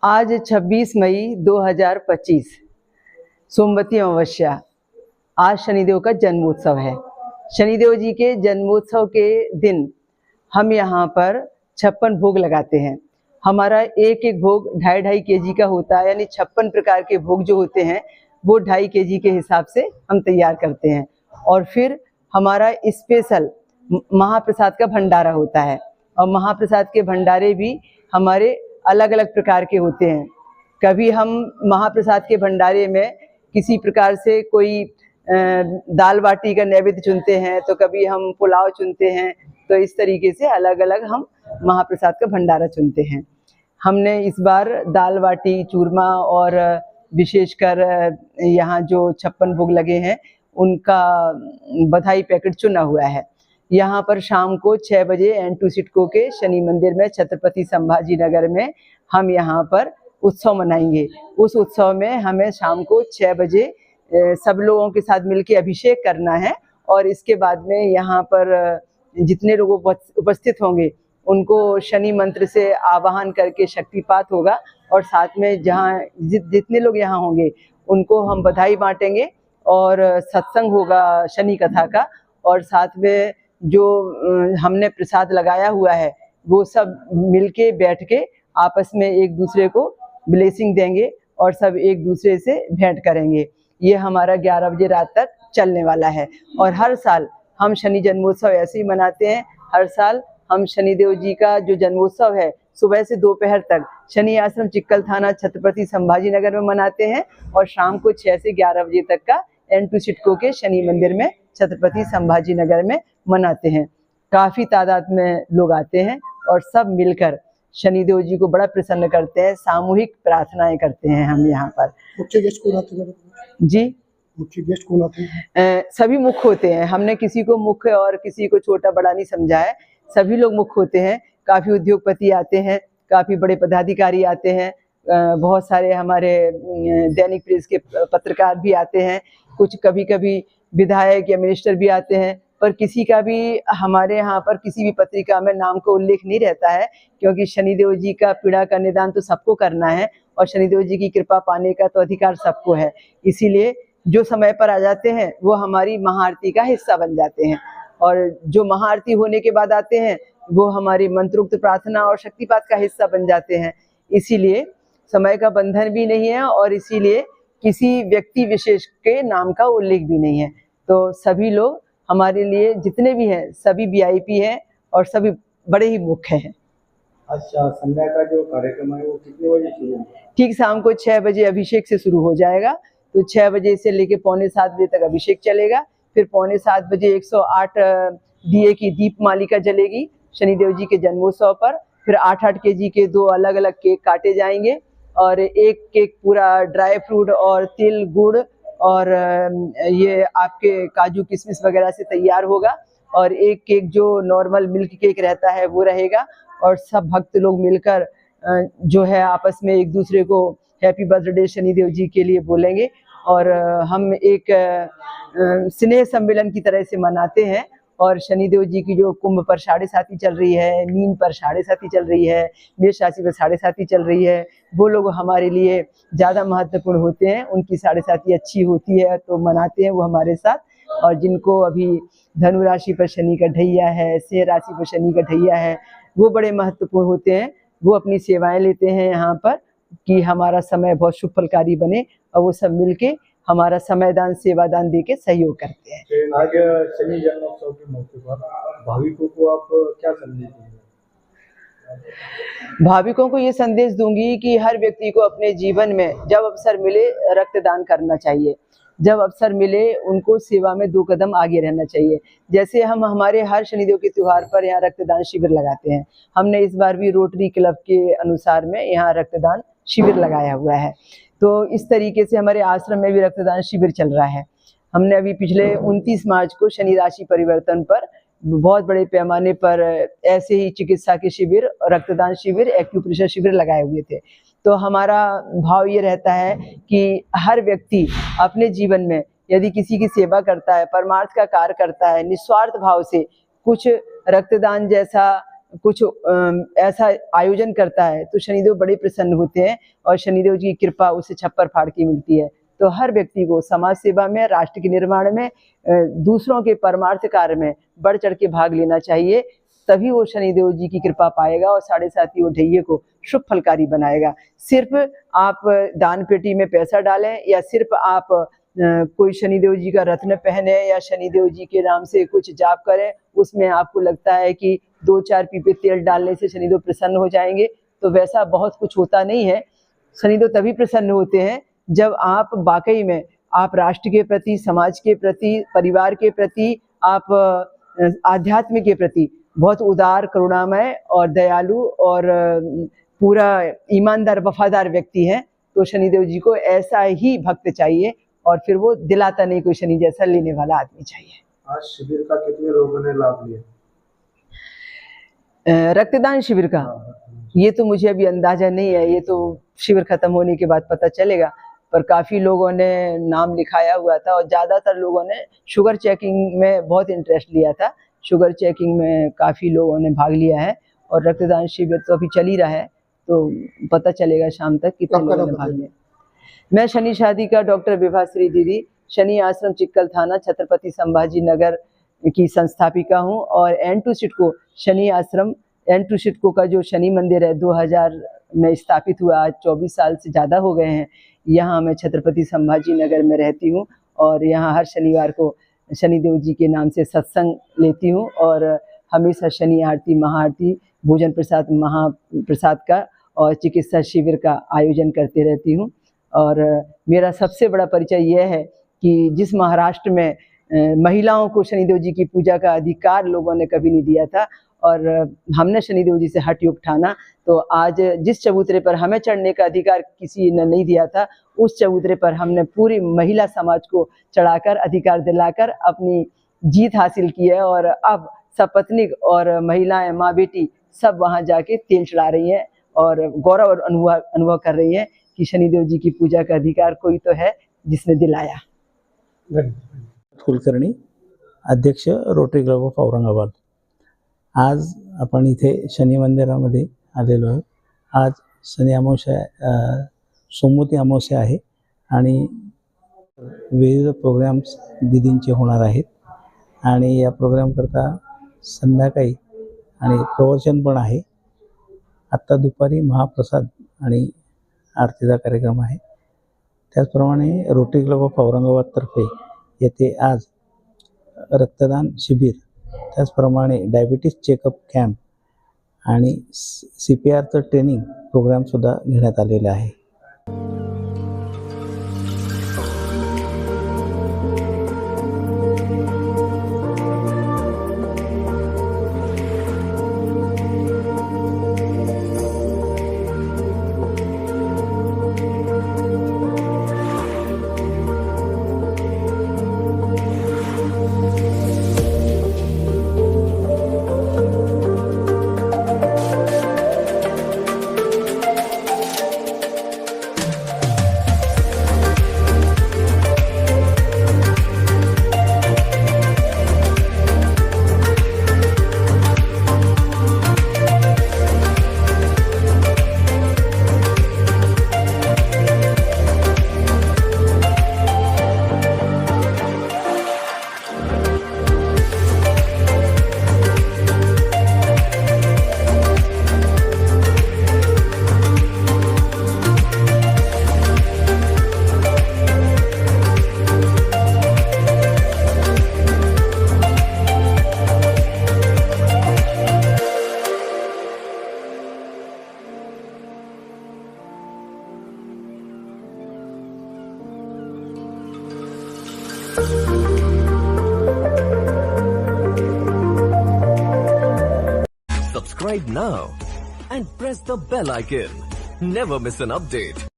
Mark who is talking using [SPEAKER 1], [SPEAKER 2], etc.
[SPEAKER 1] आज 26 मई 2025 सोमवती अमावस्या। आज शनिदेव का जन्मोत्सव है। शनिदेव जी के जन्मोत्सव के दिन हम यहाँ पर 56 भोग लगाते हैं। हमारा एक एक भोग 2.5 केजी का होता है, यानी 56 प्रकार के भोग जो होते हैं वो 2.5 केजी के हिसाब से हम तैयार करते हैं। और फिर हमारा स्पेशल महाप्रसाद का भंडारा होता है, और महाप्रसाद के भंडारे भी हमारे अलग अलग प्रकार के होते हैं। कभी हम महाप्रसाद के भंडारे में किसी प्रकार से कोई दाल बाटी का नैवेद्य चुनते हैं, तो कभी हम पुलाव चुनते हैं। तो इस तरीके से अलग अलग हम महाप्रसाद का भंडारा चुनते हैं। हमने इस बार दाल बाटी चूरमा और विशेषकर यहाँ जो 56 भोग लगे हैं उनका बधाई पैकेट चुना हुआ है। यहाँ पर शाम को 6 बजे N2 सिडको के शनि मंदिर में छत्रपति संभाजी नगर में हम यहाँ पर उत्सव मनाएंगे। उस उत्सव में हमें शाम को 6 बजे सब लोगों के साथ मिलकर अभिषेक करना है, और इसके बाद में यहाँ पर जितने लोग उपस्थित होंगे उनको शनि मंत्र से आवाहन करके शक्तिपात होगा, और साथ में जहाँ जितने लोग यहाँ होंगे उनको हम बधाई बांटेंगे और सत्संग होगा शनि कथा का। और साथ में जो हमने प्रसाद लगाया हुआ है वो सब मिलके बैठ के आपस में एक दूसरे को ब्लेसिंग देंगे और सब एक दूसरे से भेंट करेंगे। ये हमारा 11 बजे रात तक चलने वाला है। और हर साल हम शनि जन्मोत्सव ऐसे ही मनाते हैं। हर साल हम शनिदेव जी का जो जन्मोत्सव है सुबह से दोपहर तक शनि आश्रम चिक्कल थाना छत्रपति संभाजी नगर में मनाते हैं, और शाम को 6 से 11 बजे तक का N2 सिडको के शनि मंदिर में छत्रपति संभाजी नगर में मनाते हैं। काफ़ी तादाद में लोग आते हैं और सब मिलकर शनिदेव जी को बड़ा प्रसन्न करते हैं। सामूहिक प्रार्थनाएं करते हैं हम यहाँ पर।
[SPEAKER 2] मुख्य गेस्ट कौन आते हैं
[SPEAKER 1] जी?
[SPEAKER 2] मुख्य गेस्ट कौन आते हैं?
[SPEAKER 1] सभी मुख्य होते हैं। हमने किसी को मुख्य और किसी को छोटा बड़ा नहीं समझा है, सभी लोग मुख्य होते हैं। काफ़ी उद्योगपति आते हैं, काफ़ी बड़े पदाधिकारी आते हैं, बहुत सारे हमारे दैनिक प्रेस के पत्रकार भी आते हैं, कुछ कभी कभी विधायक या मिनिस्टर भी आते हैं। पर किसी का भी हमारे यहाँ पर किसी भी पत्रिका में नाम का उल्लेख नहीं रहता है, क्योंकि शनिदेव जी का पीड़ा का निदान तो सबको करना है और शनिदेव जी की कृपा पाने का तो अधिकार सबको है। इसीलिए जो समय पर आ जाते हैं वो हमारी महाआरती का हिस्सा बन जाते हैं, और जो महाआरती होने के बाद आते हैं वो हमारी मंत्रोक्त प्रार्थना और शक्तिपात का हिस्सा बन जाते हैं। इसीलिए समय का बंधन भी नहीं है, और इसीलिए किसी व्यक्ति विशेष के नाम का उल्लेख भी नहीं है। तो सभी लोग हमारे लिए जितने भी हैं सभी VIP हैं और सभी बड़े ही मुख्य हैं।
[SPEAKER 2] अच्छा, संध्या का जो कार्यक्रम है वो कितने बजे शुरू होगा?
[SPEAKER 1] ठीक शाम को 6 बजे अभिषेक से शुरू हो जाएगा। तो 6 बजे से लेके पौने 7 बजे तक अभिषेक चलेगा। फिर पौने 7 बजे 108 दिए की दीप मालिका जलेगी शनिदेव जी के जन्मोत्सव पर। फिर 8-8 केजी के 2 अलग अलग केक काटे जाएंगे, और एक केक पूरा ड्राई फ्रूट और तिल गुड़ और ये आपके काजू किशमिश वगैरह से तैयार होगा, और एक केक जो नॉर्मल मिल्क केक रहता है वो रहेगा। और सब भक्त लोग मिलकर जो है आपस में एक दूसरे को हैप्पी बर्थडे शनिदेव जी के लिए बोलेंगे, और हम एक स्नेह सम्मेलन की तरह से मनाते हैं। और शनिदेव जी की जो कुंभ पर 7.5 चल रही है, मीन पर 7.5 चल रही है, मेष राशि पर 7.5 चल रही है, वो लोग हमारे लिए ज़्यादा महत्वपूर्ण होते हैं। उनकी 7.5 अच्छी होती है तो मनाते हैं वो हमारे साथ। और जिनको अभी धनु राशि पर शनि का ढैया है, सिंह राशि पर शनि का ढैया है, वो बड़े महत्वपूर्ण होते हैं। वो अपनी सेवाएं लेते हैं यहाँ पर कि हमारा समय बहुत शुभ फलकारी बने, और वो सब मिलके हमारा समयदान सेवादान दे के सहयोग करते हैं।
[SPEAKER 2] आज शनि जन्मोत्सव के मौके पर भाविकों को आप क्या संदेश देंगे?
[SPEAKER 1] भाविकों को ये संदेश दूंगी कि हर व्यक्ति को अपने जीवन में जब अवसर मिले रक्तदान करना चाहिए। जब अवसर मिले उनको सेवा में 2 कदम आगे रहना चाहिए। जैसे हम हमारे हर शनिदेव के त्योहार पर यहाँ रक्तदान शिविर लगाते हैं, हमने इस बार भी रोटरी क्लब के अनुसार में यहाँ रक्तदान शिविर लगाया हुआ है। तो इस तरीके से हमारे आश्रम में भी रक्तदान शिविर चल रहा है। हमने अभी पिछले 29 मार्च को शनि राशि परिवर्तन पर बहुत बड़े पैमाने पर ऐसे ही चिकित्सा के शिविर, रक्तदान शिविर, एक्यूप्रेशर शिविर लगाए हुए थे। तो हमारा भाव ये रहता है कि हर व्यक्ति अपने जीवन में यदि किसी की सेवा करता है, परमार्थ का कार्य करता है, निस्वार्थ भाव से कुछ रक्तदान जैसा कुछ ऐसा आयोजन करता है तो शनिदेव बड़े प्रसन्न होते हैं और शनिदेव जी की कृपा उसे छप्पर फाड़ के मिलती है। तो हर व्यक्ति को समाज सेवा में, राष्ट्र के निर्माण में, दूसरों के परमार्थ कार्य में बढ़ चढ़ के भाग लेना चाहिए, तभी वो शनिदेव जी की कृपा पाएगा और 7.5 ढैये को शुभ फलकारी बनाएगा। सिर्फ आप दान पेटी में पैसा डालें या सिर्फ आप कोई शनिदेव जी का रत्न पहने या शनिदेव जी के नाम से कुछ जाप करें, उसमें आपको लगता है कि 2-4 पीपे तेल डालने से शनिदेव प्रसन्न हो जाएंगे, तो वैसा बहुत कुछ होता नहीं है। शनिदेव तभी प्रसन्न होते हैं जब आप वाकई में आप राष्ट्र के प्रति, समाज के प्रति, परिवार के प्रति, आप आध्यात्म के प्रति बहुत उदार, करुणामय और दयालु और पूरा ईमानदार, वफादार व्यक्ति हैं। तो शनिदेव जी को ऐसा ही भक्त चाहिए और फिर वो दिलाता नहीं कोई शनि जैसा लेने वाला आदमी चाहिए।
[SPEAKER 2] आज शिविर का कितने लोगों ने लाभ लिया?
[SPEAKER 1] रक्तदान शिविर का ये तो मुझे अभी अंदाजा नहीं है, ये तो शिविर खत्म होने के बाद पता चलेगा, पर काफ़ी लोगों ने नाम लिखाया हुआ था और ज़्यादातर लोगों ने शुगर चेकिंग में बहुत इंटरेस्ट लिया था। शुगर चेकिंग में काफ़ी लोगों ने भाग लिया है और रक्तदान शिविर तो अभी चल ही रहा है, तो पता चलेगा शाम तक कितने लोगों ने भाग लिया। मैं शनि शादी का डॉक्टर विभाश्री दीदी, शनि आश्रम चिक्कल थाना, छत्रपति संभाजी नगर की संस्थापिका हूँ और N2 सिडको शनि आश्रम, N2 सिडको का जो शनि मंदिर है 2000 में स्थापित हुआ, आज 24 साल से ज़्यादा हो गए हैं। यहाँ मैं छत्रपति संभाजी नगर में रहती हूँ और यहाँ हर शनिवार को शनिदेव जी के नाम से सत्संग लेती हूँ और हमेशा शनि आरती, महाआरती, भोजन प्रसाद, महाप्रसाद का और चिकित्सा शिविर का आयोजन करते रहती हूँ। और मेरा सबसे बड़ा परिचय यह है कि जिस महाराष्ट्र में महिलाओं को शनिदेव जी की पूजा का अधिकार लोगों ने कभी नहीं दिया था और हमने शनिदेव जी से हठ योग ठाना, तो आज जिस चबूतरे पर हमें चढ़ने का अधिकार किसी ने नहीं दिया था, उस चबूतरे पर हमने पूरी महिला समाज को चढ़ाकर, अधिकार दिलाकर अपनी जीत हासिल की है और अब सपत्नीक और महिलाएं, माँ बेटी सब वहाँ जाके तेल चढ़ा रही हैं और गौरव और अनुभव कर रही हैं कि शनिदेव जी की पूजा का अधिकार कोई तो है जिसने दिलाया।
[SPEAKER 3] कुलकर्णी, अध्यक्ष रोटरी क्लब ऑफ औरंगाबाद। आज आपण इथे शनी मंदिरामध्ये आलेलो आहे। आज शनी अमावस्या, सोमवती अमावस्या आहे आणि विविध प्रोग्राम्स दीदींचे होणार आहेत आणि या प्रोग्रामकरता संध्याकाळी आणि प्रवचन पण आहे। आत्ता दुपारी महाप्रसाद आणि आरतीचा कार्यक्रम आहे। त्याचप्रमाणे रोटरी क्लब ऑफ औरंगाबादतर्फे येथे आज रक्तदान शिबिर, त्याचप्रमाणे डायबिटीज चेकअप कॅम्प आणि CPRचं ट्रेनिंग प्रोग्रामसुद्धा घेण्यात आलेले आहे।
[SPEAKER 4] Subscribe now and press the bell icon. Never miss an update.